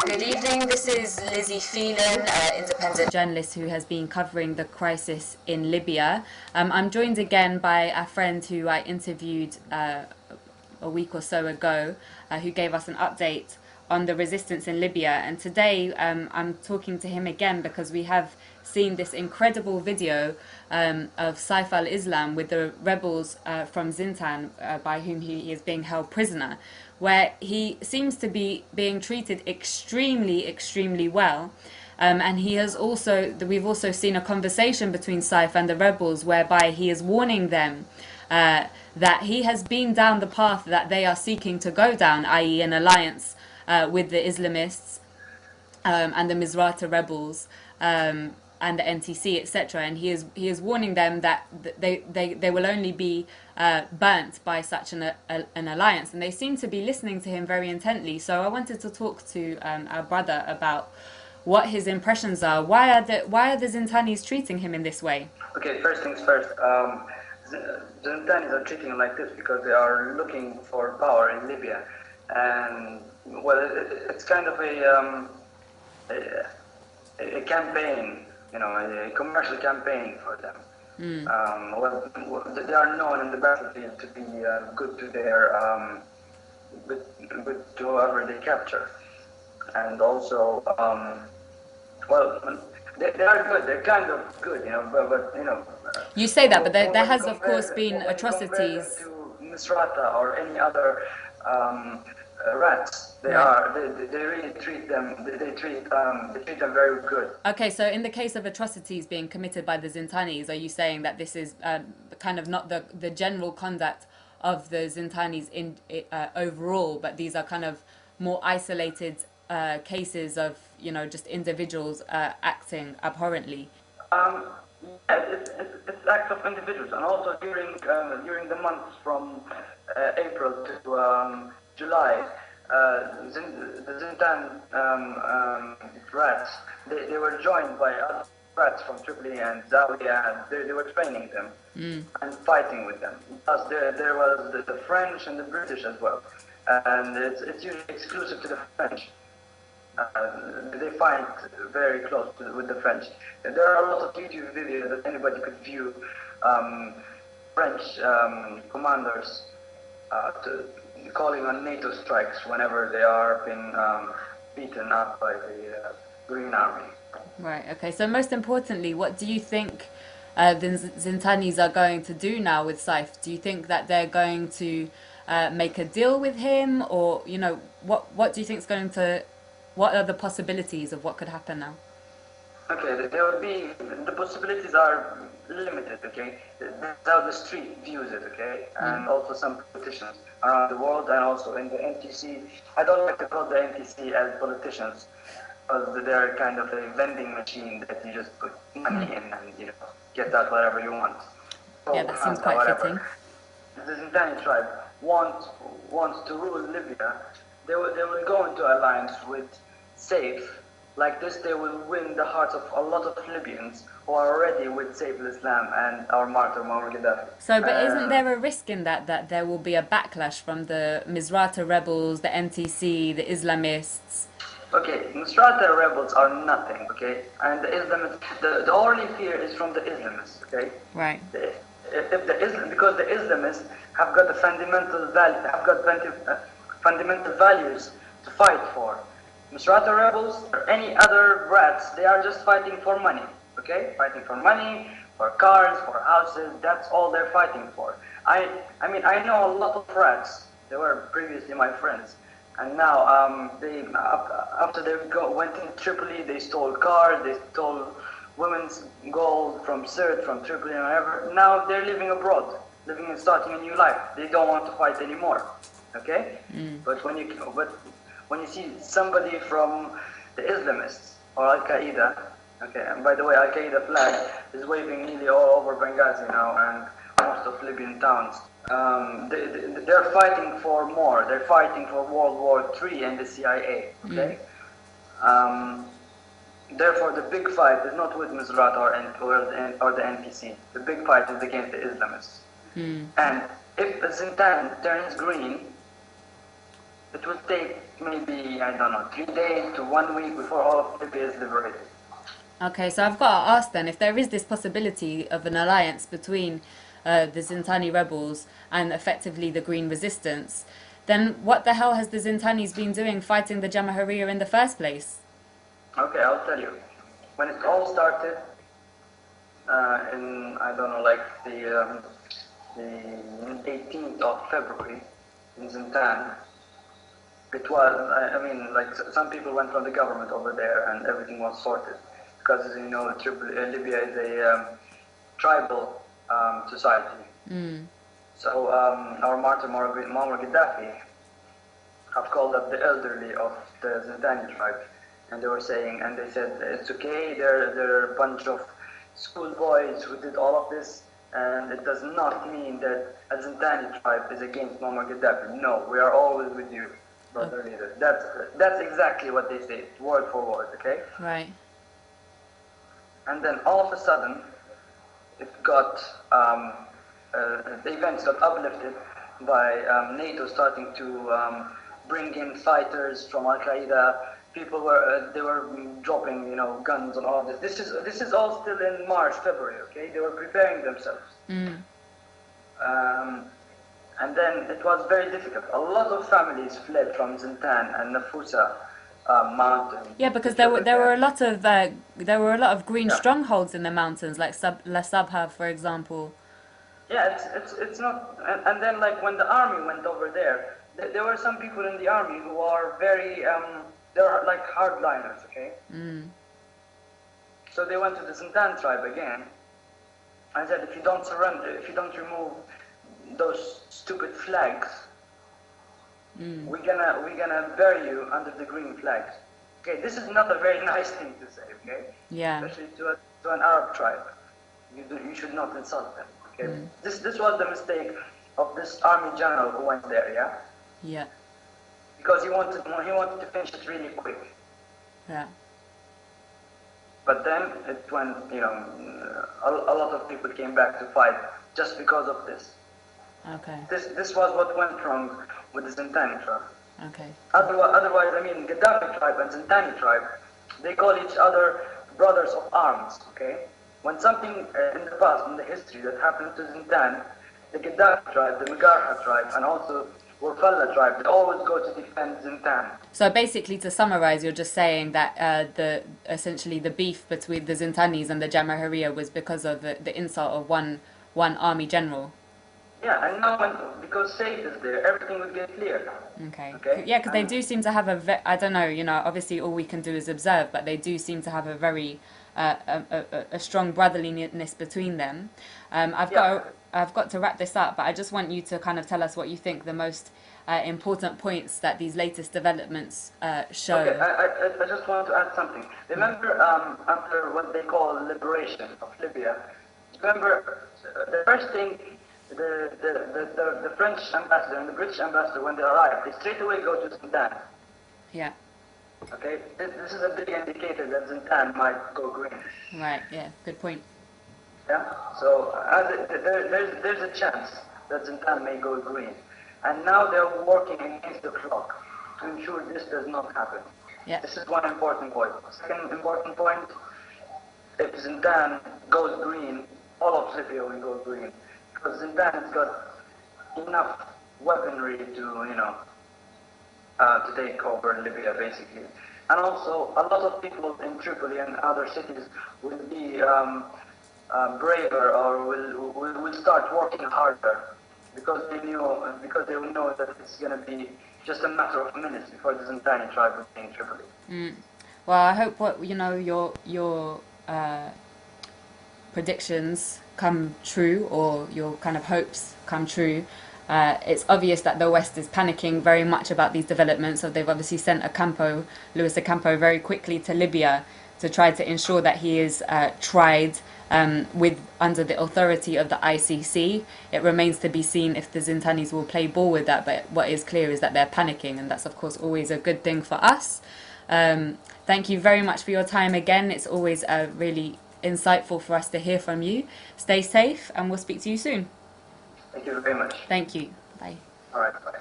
Good evening, this is Lizzie Phelan, independent journalist who has been covering the crisis in Libya. I'm joined again by a friend who I interviewed a week or so ago, who gave us an update on the resistance in Libya. And today I'm talking to him again because we have seen this incredible video of Saif al-Islam with the rebels from Zintan, by whom he is being held prisoner, where he seems to be being treated extremely well. And he has we've also seen a conversation between Saif and the rebels whereby he is warning them that he has been down the path that they are seeking to go down, i.e. an alliance with the Islamists and the Misrata rebels and the NTC, etc. And he is warning them that they will only be burnt by such an alliance. And they seem to be listening to him very intently. So I wanted to talk to our brother about what his impressions are. Why are the Zintanis treating him in this way? Okay, first things first. The Zintanis are treating him like this because they are looking for power in Libya, and well, it's kind of a campaign, a commercial campaign for them. Well, they are known in the battlefield to be good to their good to whoever they capture, and also well, they are good. They're kind of good, but You say that, but there has of course been atrocities. To Misrata or any other rats, they really treat them. They treat them very good. Okay, so in the case of atrocities being committed by the Zintanis, are you saying that this is kind of not the general conduct of the Zintanis overall, but these are kind of more isolated cases of just individuals acting abhorrently? It's acts of individuals, and also during the months from April to July, the Zintan rats they were joined by other rats from Tripoli and Zawiya, and they were training them and fighting with them. Plus there was the French and the British as well, and it's usually exclusive to the French. They fight very close with the French. There are a lot of YouTube videos that anybody could view. French commanders calling on NATO strikes whenever they are being beaten up by the Green Army. Right. Okay. So most importantly, what do you think the Zintanis are going to do now with Saif? Do you think that they're going to make a deal with him, or what do you think is going to? What are the possibilities of what could happen now? Okay, the possibilities are limited, okay? That's how the street views it, okay? And also some politicians around the world, and also in the NTC. I don't like to call the NTC as politicians, because they're kind of a vending machine that you just put money in and get out whatever you want. So, yeah, that seems quite fitting. The Zintani tribe wants to rule Libya. They will go into alliance with Saif. Like this, they will win the hearts of a lot of Libyans who are already with Saif al-Islam and our martyr Mahdi Gaddafi. So, but isn't there a risk in that there will be a backlash from the Misrata rebels, the NTC, the Islamists? Okay, Misrata rebels are nothing, okay? And the Islamists, the only fear is from the Islamists, okay? Right. Because the Islamists have got the fundamental values to fight for. Misrata rebels or any other rats, they are just fighting for money, okay? Fighting for money, for cars, for houses, that's all they're fighting for. I mean, I know a lot of rats. They were previously my friends. And now, after they went in Tripoli, they stole cars, they stole women's gold from Sirte, from Tripoli and whatever. Now they're living abroad, living and starting a new life. They don't want to fight anymore, okay? But when you see somebody from the Islamists or Al-Qaeda, okay, and by the way, Al-Qaeda flag is waving nearly all over Benghazi now and most of Libyan towns. They're fighting for more. They're fighting for World War III and the CIA, okay? Therefore, the big fight is not with Misrata or the NPC. The big fight is against the Islamists. And if the Zintan turns green, it will take maybe, I don't know, 3 days to 1 week before all of Libya is liberated. Okay, so I've got to ask then, if there is this possibility of an alliance between the Zintani rebels and effectively the Green Resistance, then what the hell has the Zintanis been doing fighting the Jamahiriya in the first place? Okay, I'll tell you. When it all started, in, I don't know, like the 18th of February in Zintan, it was, I mean, like some people went from the government over there and everything was sorted. Because, you know, Libya is a tribal society. So our martyr Muammar Gaddafi have called up the elderly of the Zintani tribe, and they were saying, and they said, it's okay, they're a bunch of schoolboys who did all of this, and it does not mean that a Zintani tribe is against Muammar Gaddafi. No, we are always with you, brother leader. That's exactly what they say, word for word, okay? Right. And then all of a sudden, it got, the events got uplifted by NATO starting to bring in fighters from Al Qaeda. People were they were dropping, you know, guns and all of this. This is all still in March, February. Okay, they were preparing themselves. And then it was very difficult. A lot of families fled from Zintan and Nafusa mountain. Yeah, because there were a lot of green strongholds in the mountains, like La Sabha, for example. Yeah, it's not. And then like when the army went over there, there were some people in the army who are very they're like hardliners. Okay. So they went to the Zintan tribe again and said, if you don't surrender, if you don't remove those stupid flags, we're gonna bury you under the green flags. Okay, this is not a very nice thing to say. Okay. Yeah. Especially to an Arab tribe, you should not insult them. Okay. This was the mistake of this army general who went there. Yeah. Yeah. Because he wanted to finish it really quick. Yeah. But then it went, you know, a lot of people came back to fight just because of this. Okay. This was what went wrong with the Zintani tribe. Okay. Otherwise, I mean, Gaddafi tribe and Zintani tribe, they call each other brothers of arms. Okay. When something in the past, in the history that happened to Zintan, the Gaddafi tribe, the Magarha tribe, and also Warfalla tribe, they always go to defend Zintan. So basically, to summarize, you're just saying that essentially the beef between the Zintanis and the Jamahiriya was because of the insult of one army general. Yeah, and now because Saif is there, everything will get clear. Okay. Yeah, because they do seem to have I don't know, you know, obviously all we can do is observe, but they do seem to have a very a strong brotherliness between them. I've got to wrap this up, but I just want you to kind of tell us what you think the most important points that these latest developments show. Okay, I just want to add something. Remember, after what they call liberation of Libya, remember the first thing, the French ambassador and the British ambassador, when they arrived, they straight away go to Sudan. Yeah. Okay, this is a big indicator that Zintan might go green. Right. Yeah. Good point. Yeah. So there's a chance that Zintan may go green, and now they're working against the clock to ensure this does not happen. Yeah. This is one important point. Second important point: if Zintan goes green, all of Libya will go green, because Zintan has got enough weaponry to, you know, to take over Libya, basically. And also, a lot of people in Tripoli and other cities will be braver, or will start working harder, because they will know that it's going to be just a matter of minutes before the Zintani tribe will be in Tripoli. Well, I hope your predictions come true, or your kind of hopes come true. It's obvious that the West is panicking very much about these developments, so they've obviously sent Luis Ocampo, very quickly to Libya to try to ensure that he is tried under the authority of the ICC. It remains to be seen if the Zintanis will play ball with that, but what is clear is that they're panicking, and that's of course always a good thing for us. Thank you very much for your time again. It's always really insightful for us to hear from you. Stay safe, and we'll speak to you soon. Thank you very much. Thank you. Bye. All right, bye.